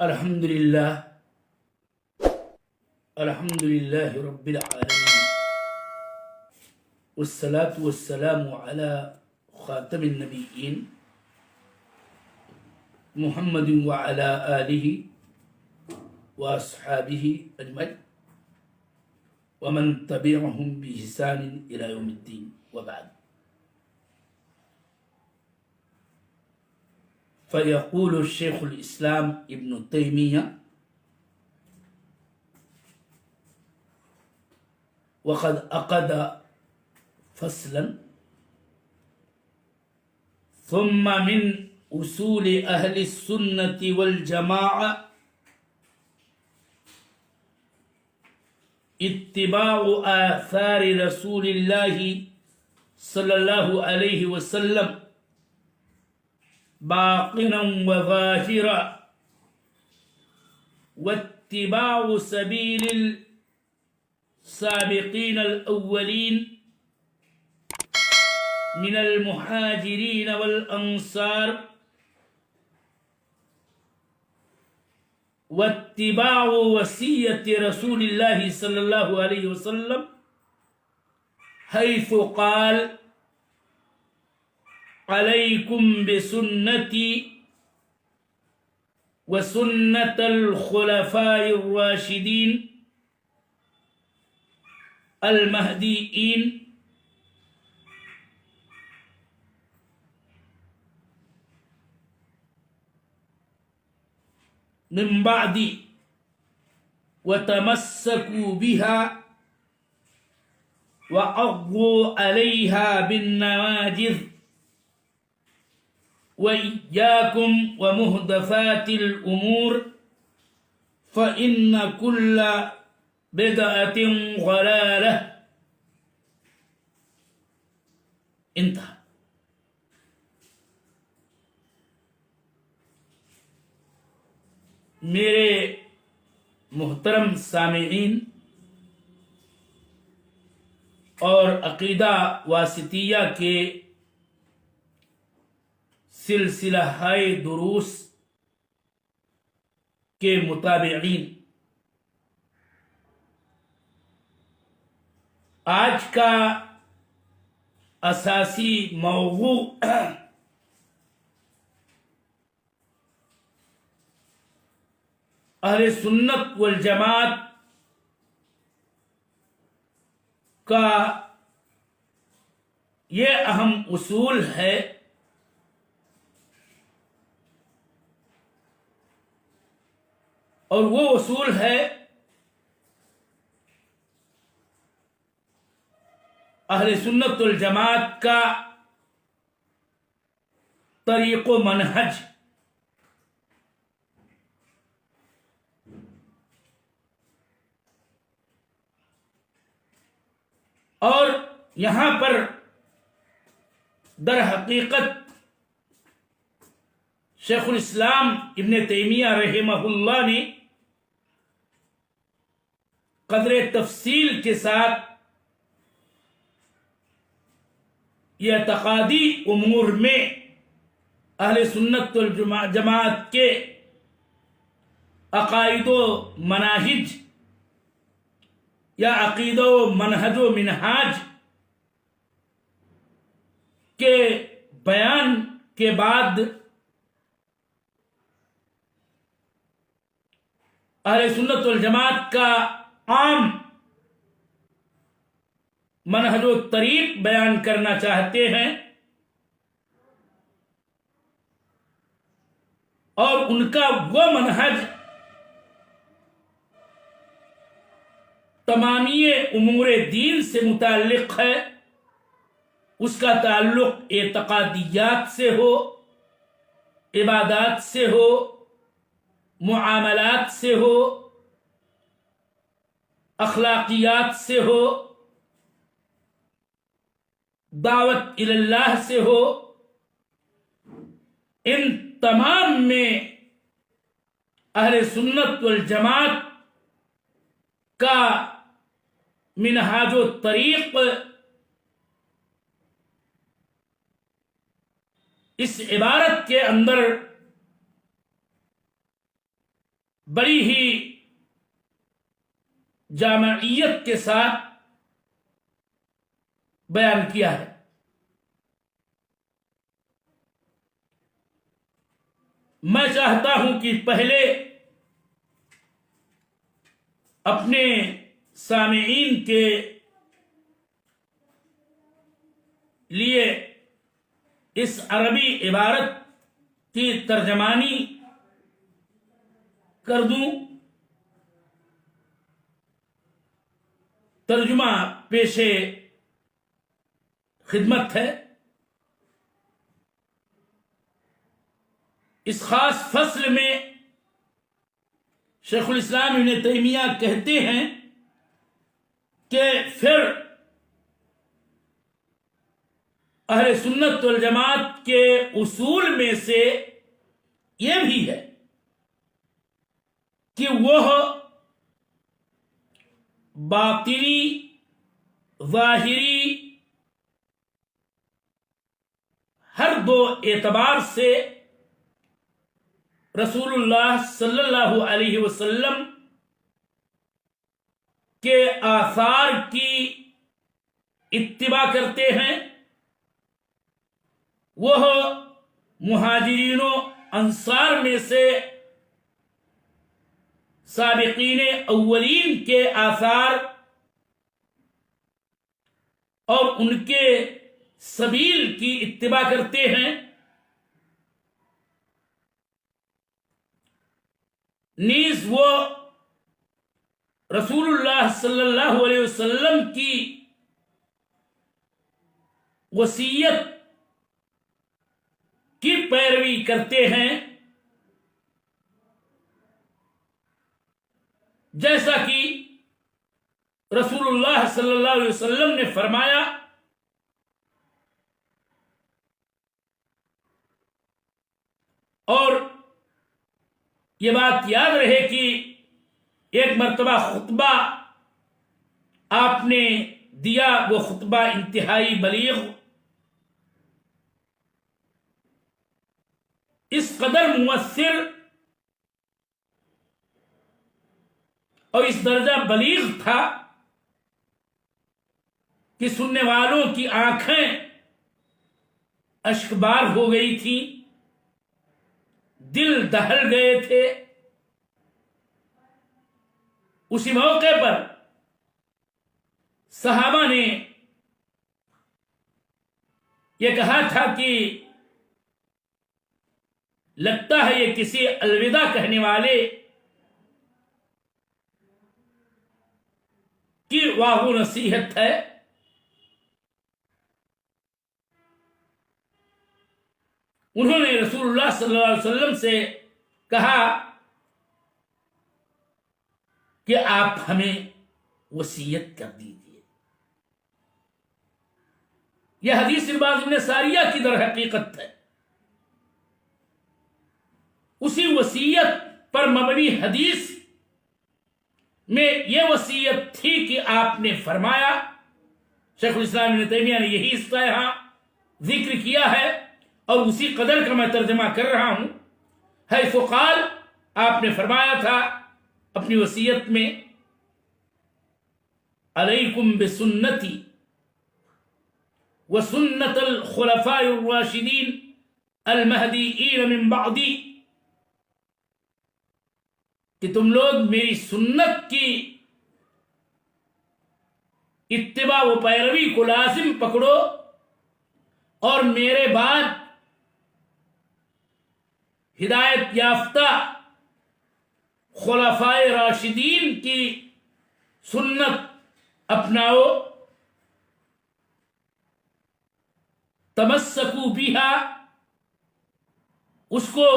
الحمد للہ رب العالمین والصلاة والسلام علی خاتم النبیین محمد وعلی آلہ واصحابہ اجمعین ومن تبعهم بإحسان إلى يوم الدين وبعد. فيقول الشيخ الإسلام ابن تيمية: وقد عقد فصلا ثم من أصول أهل السنة والجماعة اتباع آثار رسول الله صلى الله عليه وسلم باطنا وظاهرا واتباع سبيل السابقين الأولين من المهاجرين والأنصار واتباع وصية رسول الله صلى الله عليه وسلم حيث قال: عليكم بسنتي وسنة الخلفاء الراشدين المهديين من بعدي وتمسكوا بها وعضوا عليها بالنواجذ وإياكم ومحدثات الأمور فإن كل بدعة ضلالة. انتہا. میرے محترم سامعین اور عقیدہ واسطیہ کے سلسلہ ہائے دروس کے متابعین، آج کا اساسی موضوع اہل سنت والجماعت کا یہ اہم اصول ہے اور وہ اصول ہے اہل سنت والجماعت کا طریق و منہج. اور یہاں پر در حقیقت شیخ الاسلام ابن تیمیہ رحمہ اللہ نے قدر تفصیل کے ساتھ یہ اعتقادی امور میں اہل سنت والجماعت کے عقائد و مناہج یا عقیدہ و منہج و منہاج کے بیان کے بعد اہل سنت والجماعت کا عام منہج و طریق بیان کرنا چاہتے ہیں اور ان کا وہ منہج تمامی امور دین سے متعلق ہے. اس کا تعلق اعتقادیات سے ہو، عبادات سے ہو، معاملات سے ہو، اخلاقیات سے ہو، دعوت اللہ سے ہو. ان تمام میں اہل سنت والجماعت کا منہاج و طریق اس عبارت کے اندر بڑی ہی جامعیت کے ساتھ بیان کیا ہے۔ میں چاہتا ہوں کہ پہلے اپنے سامعین کے لیے اس عربی عبارت کی ترجمانی کر دوں۔ ترجمہ پیش خدمت ہے۔ اس خاص فصل میں شیخ الاسلام ابن تیمیہ کہتے ہیں کہ پھر اہل سنت والجماعت کے اصول میں سے یہ بھی ہے کہ وہ باطنی ظاہری ہر دو اعتبار سے رسول اللہ صلی اللہ علیہ وسلم کے آثار کی اتباع کرتے ہیں۔ وہ مہاجرین و انصار میں سے سابقین اولین کے آثار اور ان کے سبیل کی اتباع کرتے ہیں۔ نیز وہ رسول اللہ صلی اللہ علیہ وسلم کی وصیت کی پیروی کرتے ہیں، جیسا کہ رسول اللہ صلی اللہ علیہ وسلم نے فرمایا اور یہ بات یاد رہے کہ ایک مرتبہ خطبہ آپ نے دیا، وہ خطبہ انتہائی بلیغ، اس قدر مؤثر اور اس درجہ بلیغ تھا کہ سننے والوں کی آنکھیں اشکبار ہو گئی تھیں، دل دہل گئے تھے۔ اسی موقع پر صحابہ نے یہ کہا تھا کہ لگتا ہے یہ کسی الوداع کہنے والے کی واہ نصیحت ہے۔ انہوں نے رسول اللہ صلی اللہ علیہ وسلم سے کہا کہ آپ ہمیں وصیت کر دیجیے۔ یہ حدیث عباد ابن ساریہ کی در حقیقت ہے۔ اسی وصیت پر مبنی حدیث میں یہ وصیت تھی کہ آپ نے فرمایا، شیخ الاسلام ابن تیمیہ نے یہی اس کا یہاں ذکر کیا ہے اور اسی قدر کا میں ترجمہ کر رہا ہوں۔ حیث قال، آپ نے فرمایا تھا اپنی وصیت میں، علیکم بسنتی وسنت الخلفاء الراشدین المہدیین من بعدی، کہ تم لوگ میری سنت کی اتباع و پیروی کو لازم پکڑو اور میرے بعد ہدایت یافتہ خلفائے راشدین کی سنت اپناؤ، تمسکو بہا، اس کو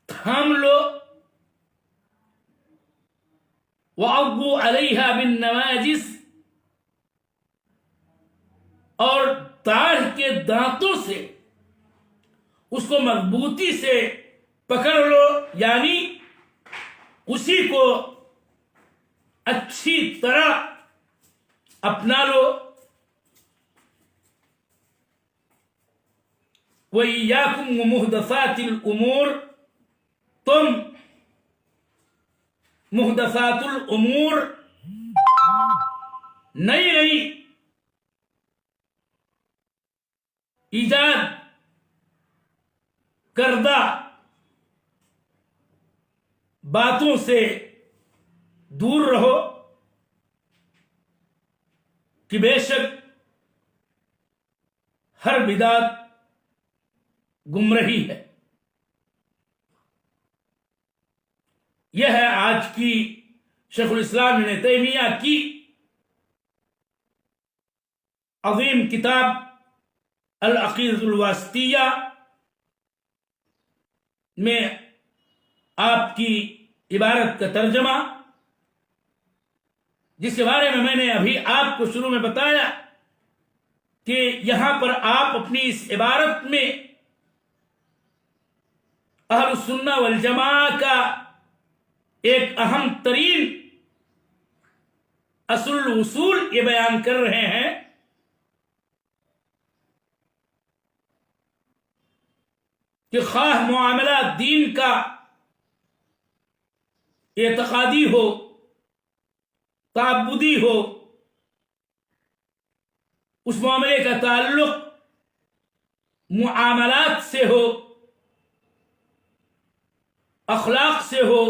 تھام لو، وعضوا علیہا بالنواجس، اور داڑھ کے دانتوں سے اس کو مضبوطی سے پکڑ لو، یعنی اسی کو اچھی طرح اپنا لو۔ وَإِيَّاكُمْ وَمُحْدَثَاتِ الْأُمُورِ، تم محدثات الامور، نئی نئی ایجاد کردہ باتوں سے دور رہو کہ بے شک ہر بدعت گمراہی ہے۔ یہ ہے آج کی شیخ الاسلام ابن تیمیہ کی عظیم کتاب العقیدۃ الواسطیہ میں آپ کی عبارت کا ترجمہ، جس کے بارے میں نے ابھی آپ کو شروع میں بتایا کہ یہاں پر آپ اپنی اس عبارت میں اہل السنہ والجماعہ کا ایک اہم ترین اصل اصول یہ بیان کر رہے ہیں کہ خواہ معاملہ دین کا اعتقادی ہو، تعبدی ہو، اس معاملے کا تعلق معاملات سے ہو، اخلاق سے ہو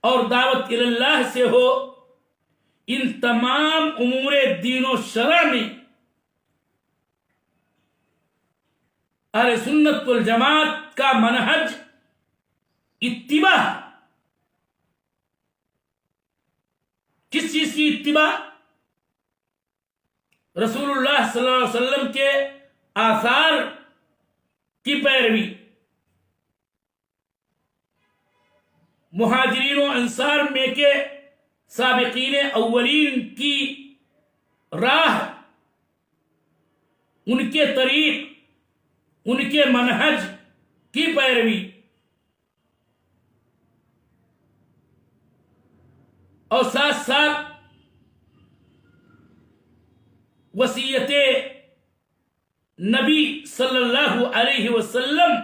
اور دعوت اللہ سے ہو، ان تمام امور دین و شرع میں اہل سنت والجماعت کا منہج اتباع۔ کس چیز کی اتباع؟ رسول اللہ صلی اللہ علیہ وسلم کے آثار کی پیروی، مہاجرین و انصار میں کے سابقین اولین کی راہ، ان کے طریق، ان کے منہج کی پیروی، اور ساتھ ساتھ وصیت نبی صلی اللہ علیہ وسلم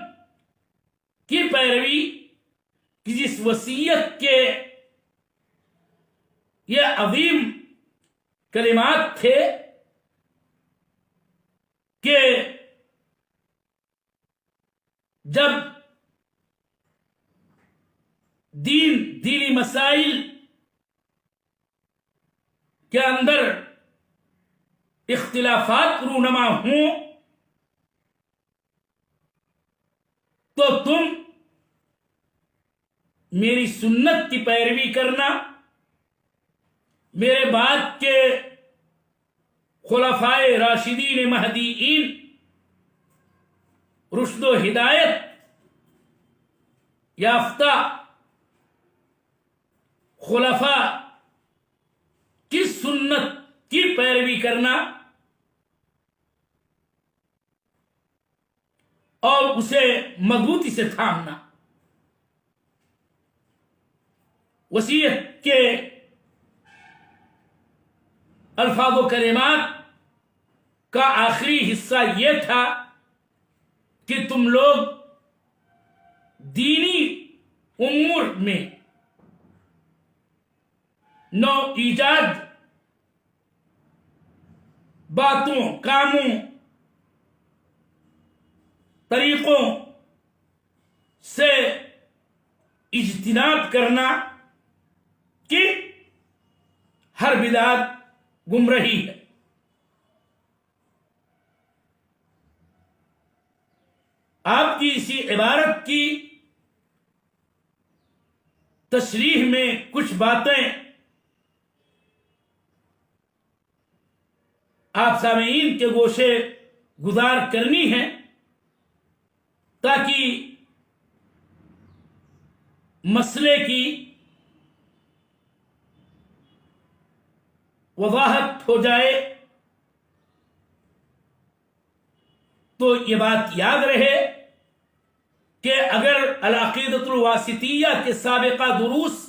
کی پیروی، کہ جس وصیت کے یہ عظیم کلمات تھے کہ جب دینی مسائل کے اندر اختلافات رونما ہوں تو تم میری سنت کی پیروی کرنا، میرے بعد کے خلفائے راشدین مہدیین، رشد و ہدایت یافتہ خلفاء کی سنت کی پیروی کرنا اور اسے مضبوطی سے تھامنا۔ وصیت کے الفاظ و کلمات کا آخری حصہ یہ تھا کہ تم لوگ دینی امور میں نو ایجاد باتوں، کاموں، طریقوں سے اجتناب کرنا کہ ہر بدعت گمراہی ہے۔ آپ کی اسی عبارت کی تشریح میں کچھ باتیں آپ سامعین کے گوشے گزار کرنی ہیں تاکہ مسئلے کی وضاحت ہو جائے، تو یہ بات یاد رہے کہ اگر العقیدۃ الواسطیہ کے سابقہ دروس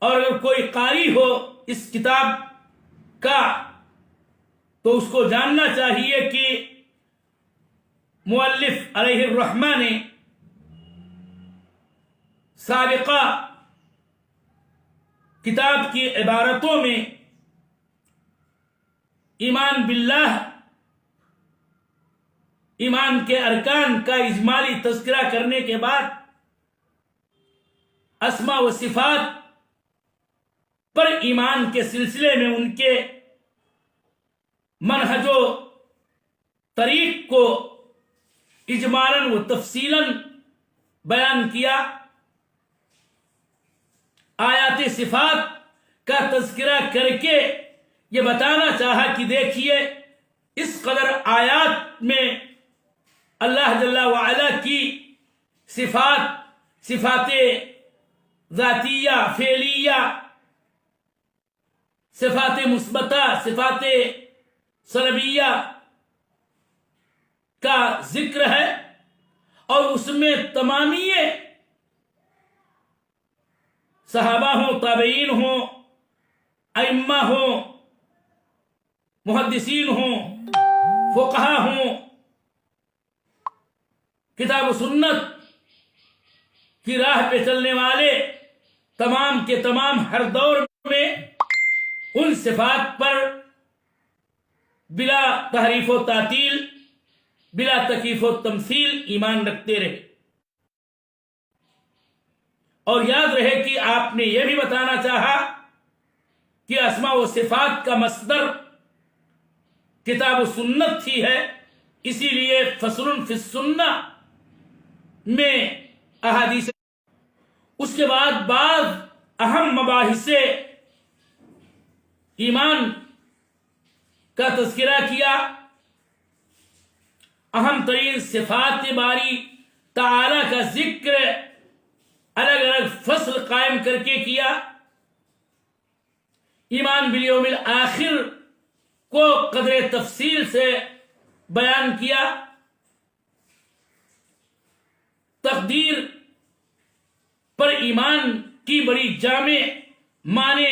اور اگر کوئی قاری ہو اس کتاب کا تو اس کو جاننا چاہیے کہ مؤلف علیہ الرحمہ نے سابقہ کتاب کی عبارتوں میں ایمان باللہ، ایمان کے ارکان کا اجمالی تذکرہ کرنے کے بعد اسماء و صفات پر ایمان کے سلسلے میں ان کے منہج و طریق کو اجمالاً و تفصیلاً بیان کیا۔ آیات صفات کا تذکرہ کر کے یہ بتانا چاہا کہ دیکھیے اس قدر آیات میں اللہ جل وعلا کی صفات ذاتیہ، فعلیہ، صفات مثبتہ، صفات سلبیہ کا ذکر ہے، اور اس میں تمامی صحابہ ہوں، تابعین ہوں، ائمہ ہوں، محدثین ہوں، فقہا ہوں، کتاب و سنت کی راہ پہ چلنے والے تمام کے تمام ہر دور میں ان صفات پر بلا تحریف و تعطیل، بلا تکیف و تمثیل ایمان رکھتے رہے۔ اور یاد رہے کہ آپ نے یہ بھی بتانا چاہا کہ اسماء و صفات کا مصدر کتاب و سنت ہی ہے، اسی لیے فصل فی السنہ میں احادیث۔ اس کے بعد بعض اہم مباحث ایمان کا تذکرہ کیا، اہم ترین صفات باری تعالی کا ذکر الگ الگ فصل قائم کر کے کیا، ایمان بالیوم الآخر کو قدر تفصیل سے بیان کیا، تقدیر پر ایمان کی بڑی جامع معنی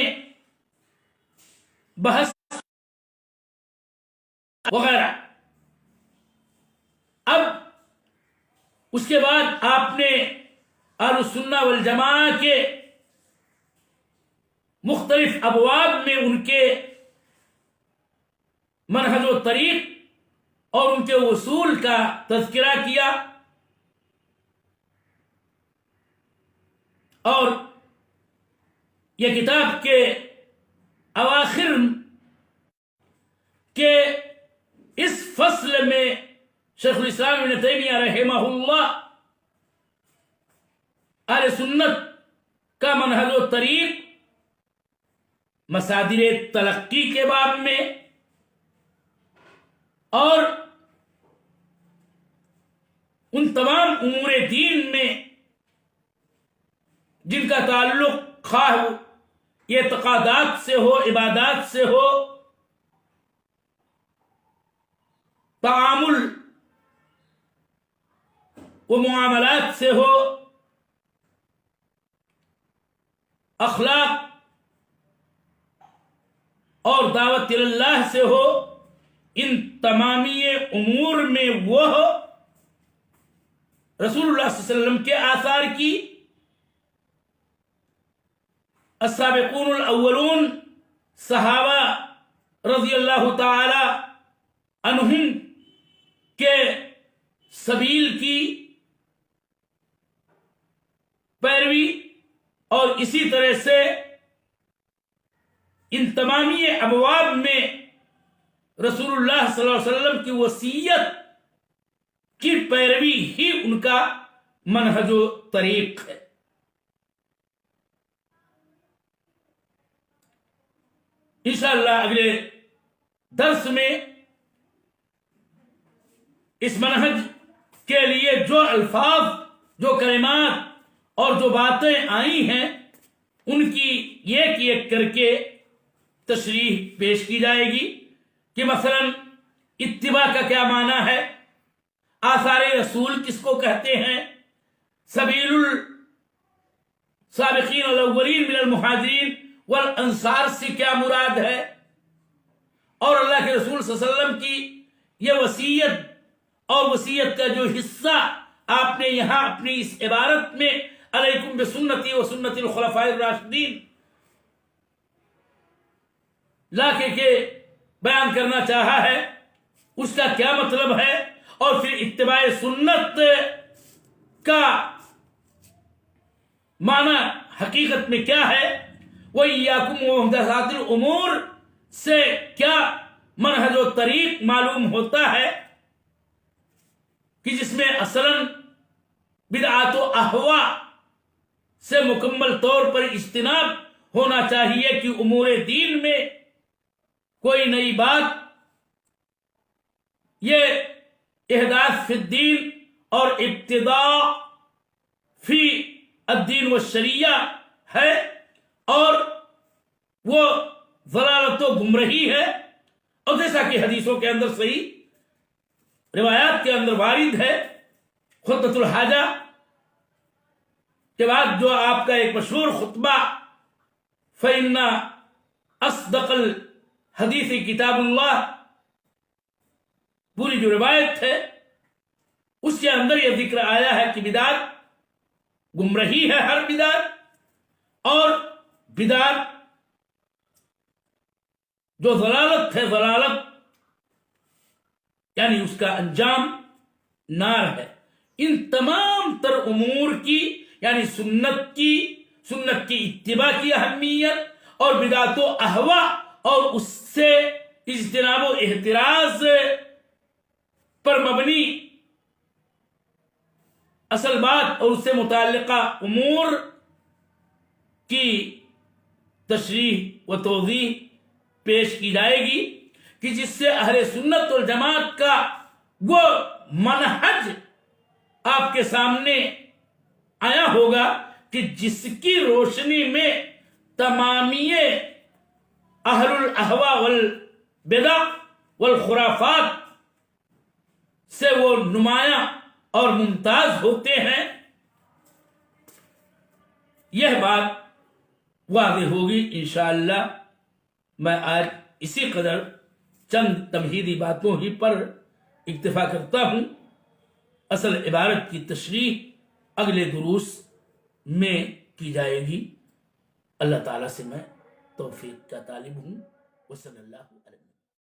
بحث وغیرہ۔ اب اس کے بعد آپ نے اہل السنہ والجماعہ کے مختلف ابواب میں ان کے منہج و طریق اور ان کے اصول کا تذکرہ کیا، اور یہ کتاب کے اواخر کے اس فصل میں شیخ الاسلام ابن تیمیہ رحمہ اللہ اہل سنت کا منہج و طریق مصادر تلقی کے باب میں اور ان تمام امور دین میں جن کا تعلق خواہ یہ اعتقادات سے ہو، عبادات سے ہو، تعامل و معاملات سے ہو، اخلاق اور دعوت اللہ سے ہو، ان تمامی امور میں وہ رسول اللہ صلی اللہ علیہ وسلم کے آثار کی، السابقون الاولون صحابہ رضی اللہ تعالی عنہم کے سبیل کی پیروی، اور اسی طرح سے ان تمامی ابواب میں رسول اللہ صلی اللہ علیہ وسلم کی وصیت کی پیروی ہی ان کا منہج و طریق ہے۔ انشاءاللہ اگلے درس میں اس منہج کے لیے جو الفاظ، جو کلمات اور جو باتیں آئی ہیں ان کی ایک ایک کر کے تشریح پیش کی جائے گی کہ مثلا اتباع کا کیا معنی ہے، آثار رسول کس کو کہتے ہیں، سبیل السابقین الاولین من المہاجرین والانصار سے کیا مراد ہے، اور اللہ کے رسول صلی اللہ علیہ وسلم کی یہ وصیت اور وصیت کا جو حصہ آپ نے یہاں اپنی اس عبارت میں علیکم بسنتی و سنت الخلفاء الراشدین لا کے بیان کرنا چاہا ہے، اس کا کیا مطلب ہے، اور پھر اتباع سنت کا معنی حقیقت میں کیا ہے، وَإِيَّاكُمْ وَمُحْدَثَاتِ الْأُمُورِ سے کیا منہج و طریق معلوم ہوتا ہے کہ جس میں اصلاً بدعات و احوا سے مکمل طور پر اجتناب ہونا چاہیے کہ امور دین میں کوئی نئی بات یہ احداث فی الدین اور ابتداء فی الدین والشریعہ ہے، اور وہ ضلالت و گمراہی ہے، اور جیسا کہ حدیثوں کے اندر صحیح روایات کے اندر وارد ہے، خطبۃ الحاجہ کے بعد جو آپ کا ایک مشہور خطبہ فَإِنَّ أَصْدَقَ الْحَدِيثِ کتاب اللہ، پوری جو روایت ہے اس کے اندر یہ ذکر آیا ہے کہ بدعت گمراہی ہے، ہر بدعت، اور بدعت جو ضلالت ہے، ضلالت یعنی اس کا انجام نار ہے۔ ان تمام تر امور کی یعنی سنت کی اتباع کی اہمیت اور بدعت و احوا اور اس سے اجتناب و احتراز پر مبنی اصل بات اور اس سے متعلقہ امور کی تشریح و توضیح پیش کی جائے گی کہ جس سے اہل سنت والجماعت کا وہ منہج آپ کے سامنے آیا ہوگا کہ جس کی روشنی میں تمامی اہل الاہوا والبدع والخرافات سے وہ نمایاں اور ممتاز ہوتے ہیں۔ یہ بات واضح ہوگی انشاءاللہ۔ میں آج اسی قدر چند تمہیدی باتوں ہی پر اکتفا کرتا ہوں، اصل عبارت کی تشریح اگلے دروس میں کی جائے گی۔ اللہ تعالیٰ سے میں توفیق کا طالب ہوں۔ وصلی اللہ علیہ وسلم۔